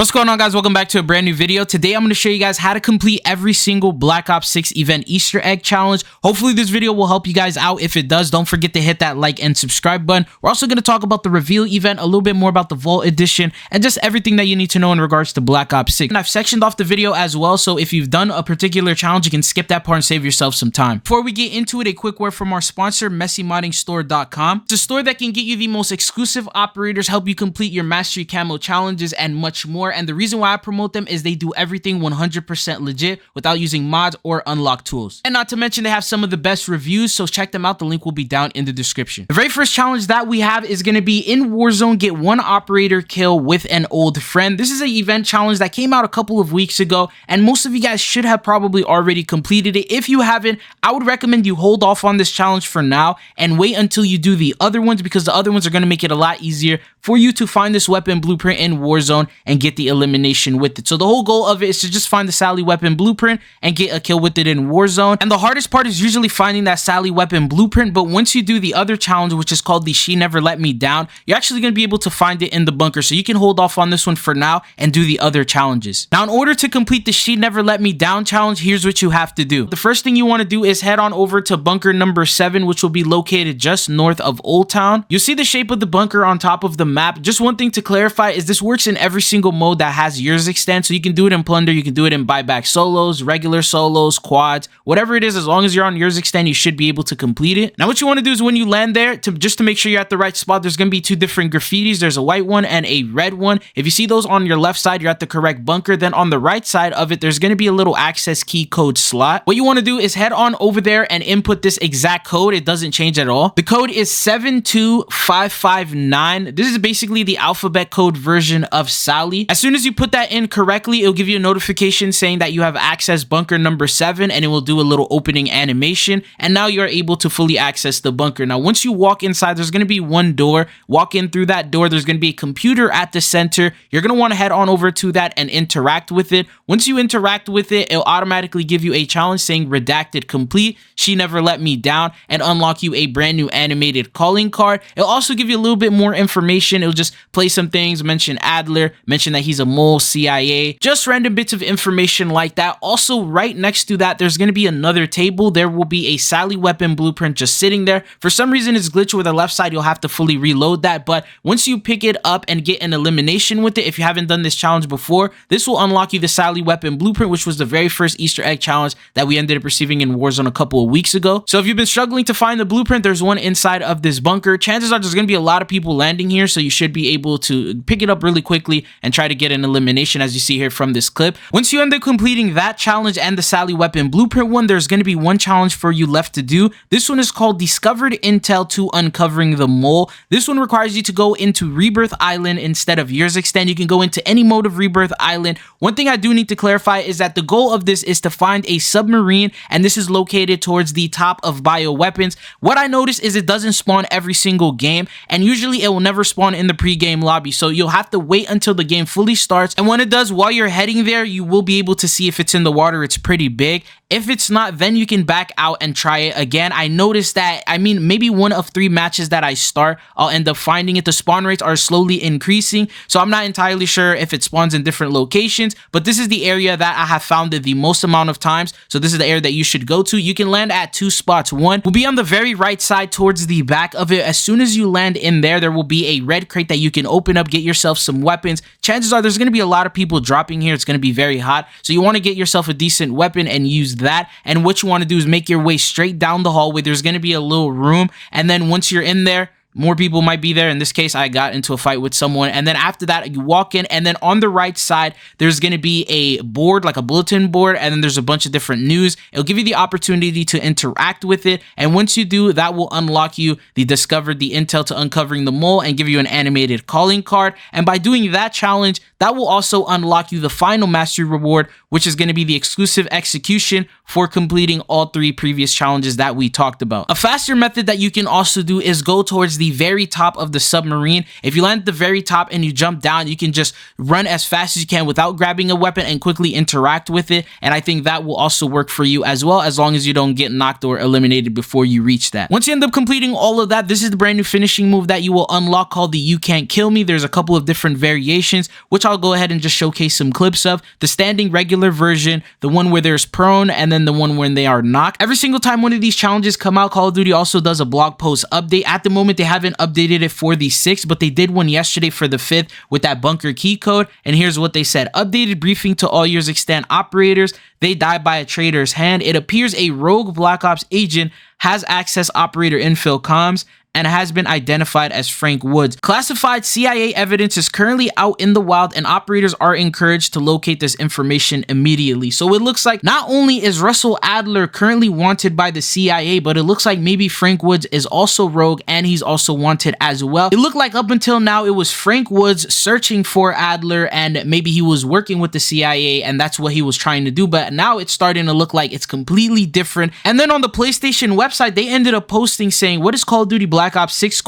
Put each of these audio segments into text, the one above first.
What's going on, guys? Welcome back to a brand new video. Today I'm going to show you guys how to complete every single Black Ops 6 event Easter egg challenge. Hopefully this video will help you guys out. If it does, don't forget to hit that like and subscribe button. We're also going to talk about the reveal event, a little bit more about the vault edition, and just everything that you need to know in regards to Black Ops 6. And I've sectioned off the video as well, so if you've done a particular challenge, you can skip that part and save yourself some time. Before we get into it, a quick word from our sponsor, MessyModdingStore.com. It's a store that can get you the most exclusive operators, help you complete your mastery camo challenges, and much more. And the reason why I promote them is they do everything 100% legit without using mods or unlocked tools. And not to mention, they have some of the best reviews, so check them out. The link will be down in the description. The very first challenge that we have is going to be in Warzone, get one operator kill with an old friend. This is an event challenge that came out a couple of weeks ago, and most of you guys should have probably already completed it. If you haven't, I would recommend you hold off on this challenge for now and wait until you do the other ones, because the other ones are going to make it a lot easier for you to find this weapon blueprint in Warzone and get the elimination with it. So the whole goal of it is to just find the Sally weapon blueprint and get a kill with it in Warzone. And the hardest part is usually finding that Sally weapon blueprint, but once you do the other challenge, which is called the She Never Let Me Down, you're actually going to be able to find it in the bunker. So you can hold off on this one for now and do the other challenges. Now, in order to complete the She Never Let Me Down challenge, here's what you have to do. The first thing you want to do is head on over to bunker number 7, which will be located just north of Old Town. You'll see the shape of the bunker on top of the map. Just one thing to clarify is this works in every single mode that has yours extend. So you can do it in plunder, you can do it in buyback solos, regular solos, quads, whatever it is. As long as you're on yours extend, you should be able to complete it. Now what you want to do is when you land there, just to make sure you're at the right spot, there's going to be two different graffitis. There's a white one and a red one. If you see those on your left side, you're at the correct bunker. Then on the right side of it, there's going to be a little access key code slot. What you want to do is head on over there and input this exact code. It doesn't change at all. The code is 72559. This is basically the alphabet code version of Sally. As soon as you put that in correctly, it'll give you a notification saying that you have access bunker number 7, and it will do a little opening animation, and now you're able to fully access the bunker. Now once you walk inside, there's going to be one door. Walk in through that door, there's going to be a computer at the center. You're going to want to head on over to that and interact with it. Once you interact with it, it'll automatically give you a challenge saying redacted complete, She Never Let Me Down, and unlock you a brand new animated calling card. It'll also give you a little bit more information. It'll just play some things, mention Adler, mention that he's a mole, CIA, just random bits of information like that. Also, right next to that, there's going to be another table. There will be a Sally weapon blueprint just sitting there. For some reason, it's glitched with the left side. You'll have to fully reload that, but once you pick it up and get an elimination with it, if you haven't done this challenge before, this will unlock you the Sally weapon blueprint, which was the very first Easter egg challenge that we ended up receiving in Warzone a couple of weeks ago. So if you've been struggling to find the blueprint, there's one inside of this bunker. Chances are there's going to be a lot of people landing here, so you should be able to pick it up really quickly and try to get an elimination, as you see here from this clip. Once you end up completing that challenge and the Sally weapon blueprint one, there's going to be one challenge for you left to do. This one is called Discovered Intel to Uncovering the Mole. This one requires you to go into Rebirth Island instead of yours extend. You can go into any mode of Rebirth Island. One thing I do need to clarify is that the goal of this is to find a submarine, and this is located towards the top of bioweapons. What I noticed is it doesn't spawn every single game, and usually it will never spawn in the pre-game lobby, so you'll have to wait until the game fully starts. And when it does, while you're heading there, you will be able to see if it's in the water. It's pretty big. If it's not, then you can back out and try it again. I noticed that, maybe one of 3 matches that I start, I'll end up finding it. The spawn rates are slowly increasing, so I'm not entirely sure if it spawns in different locations, but this is the area that I have found it the most amount of times, so this is the area that you should go to. You can land at 2 spots. One will be on the very right side towards the back of it. As soon as you land in there, there will be a red crate that you can open up, get yourself some weapons. Chances are there's going to be a lot of people dropping here. It's going to be very hot, so you want to get yourself a decent weapon and use that. And what you want to do is make your way straight down the hallway. There's going to be a little room, and then once you're in there, more people might be there. In this case, I got into a fight with someone, and then after that, you walk in, and then on the right side, there's going to be a board, like a bulletin board, and then there's a bunch of different news. It'll give you the opportunity to interact with it, and once you do, that will unlock you the Discovered the Intel to Uncovering the Mole and give you an animated calling card. And by doing that challenge, that will also unlock you the final mastery reward, which is going to be the exclusive execution for completing all 3 previous challenges that we talked about. A faster method that you can also do is go towards the very top of the submarine. If you land at the very top and you jump down, you can just run as fast as you can without grabbing a weapon and quickly interact with it. And I think that will also work for you as well, as long as you don't get knocked or eliminated before you reach that. Once you end up completing all of that, this is the brand new finishing move that you will unlock called the You Can't Kill Me. There's a couple of different variations, which I'll go ahead and just showcase some clips of. The standing regular version, the one where there's prone, and then the one when they are knocked. Every single time one of these challenges come out, Call of Duty also does a blog post update. At the moment, they haven't updated it for the 6th, but they did one yesterday for the 5th with that bunker key code. And here's what they said. Updated briefing to all years extant operators. They die by a traitor's hand. It appears a rogue Black Ops agent has access operator infill comms and has been identified as Frank Woods. Classified CIA evidence is currently out in the wild, and operators are encouraged to locate this information immediately. So it looks like not only is Russell Adler currently wanted by the CIA, but it looks like maybe Frank Woods is also rogue and he's also wanted as well. It looked like up until now it was Frank Woods searching for Adler, and maybe he was working with the CIA and that's what he was trying to do, but now it's starting to look like it's completely different. And then on the PlayStation website, they ended up posting saying, what is Call of Duty Black Ops 6 ?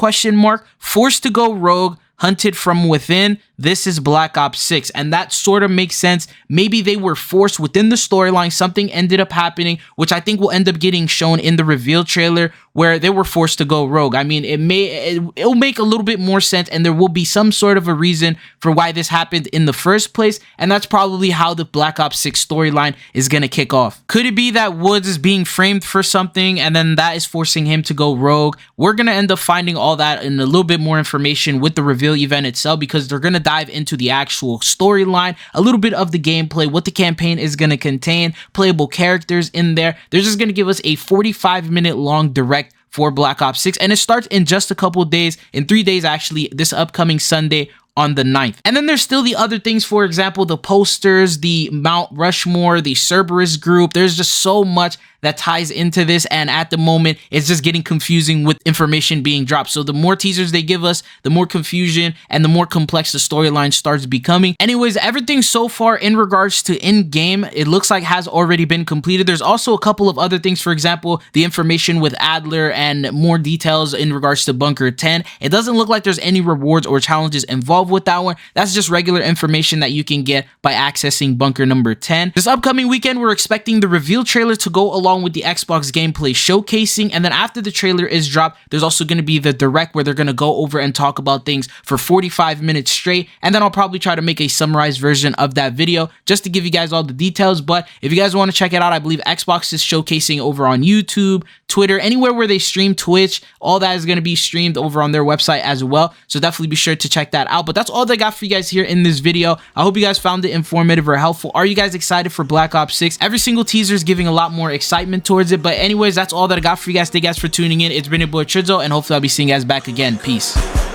Forced to go rogue, hunted from within. This is Black Ops 6, and that sort of makes sense. Maybe they were forced within the storyline. Something ended up happening, which I think will end up getting shown in the reveal trailer, where they were forced to go rogue. I mean, it'll make a little bit more sense, and there will be some sort of a reason for why this happened in the first place, and that's probably how the Black Ops 6 storyline is gonna kick off. Could it be that Woods is being framed for something, and then that is forcing him to go rogue? We're gonna end up finding all that in a little bit more information with the reveal event itself, because they're gonna dive into the actual storyline, a little bit of the gameplay, what the campaign is going to contain, playable characters in there. They're just going to give us a 45-minute long direct for Black Ops 6, and it starts in just a couple days, in 3 days actually, this upcoming Sunday on the 9th. And then there's still the other things, for example, the posters, the Mount Rushmore, the Cerberus group. There's just so much that ties into this, and at the moment it's just getting confusing with information being dropped. So the more teasers they give us, the more confusion and the more complex the storyline starts becoming. Anyways, everything so far in regards to in-game, it looks like has already been completed. There's also a couple of other things, for example, the information with Adler and more details in regards to Bunker 10. It doesn't look like there's any rewards or challenges involved with that one. That's just regular information that you can get by accessing Bunker number 10. This upcoming weekend, we're expecting the reveal trailer to go along with the Xbox gameplay showcasing, and then after the trailer is dropped, there's also going to be the direct where they're going to go over and talk about things for 45 minutes straight, and then I'll probably try to make a summarized version of that video just to give you guys all the details. But if you guys want to check it out, I believe Xbox is showcasing over on YouTube, Twitter, anywhere where they stream, Twitch, all that is going to be streamed over on their website as well, so definitely be sure to check that out. But that's all they got for you guys here in this video. I hope you guys found it informative or helpful. Are you guys excited for Black Ops 6? Every single teaser is giving a lot more excitement towards it. But anyways, that's all that I got for you guys. Thank you guys for tuning in. It's been your boy Trizo, and hopefully I'll be seeing you guys back again. Peace.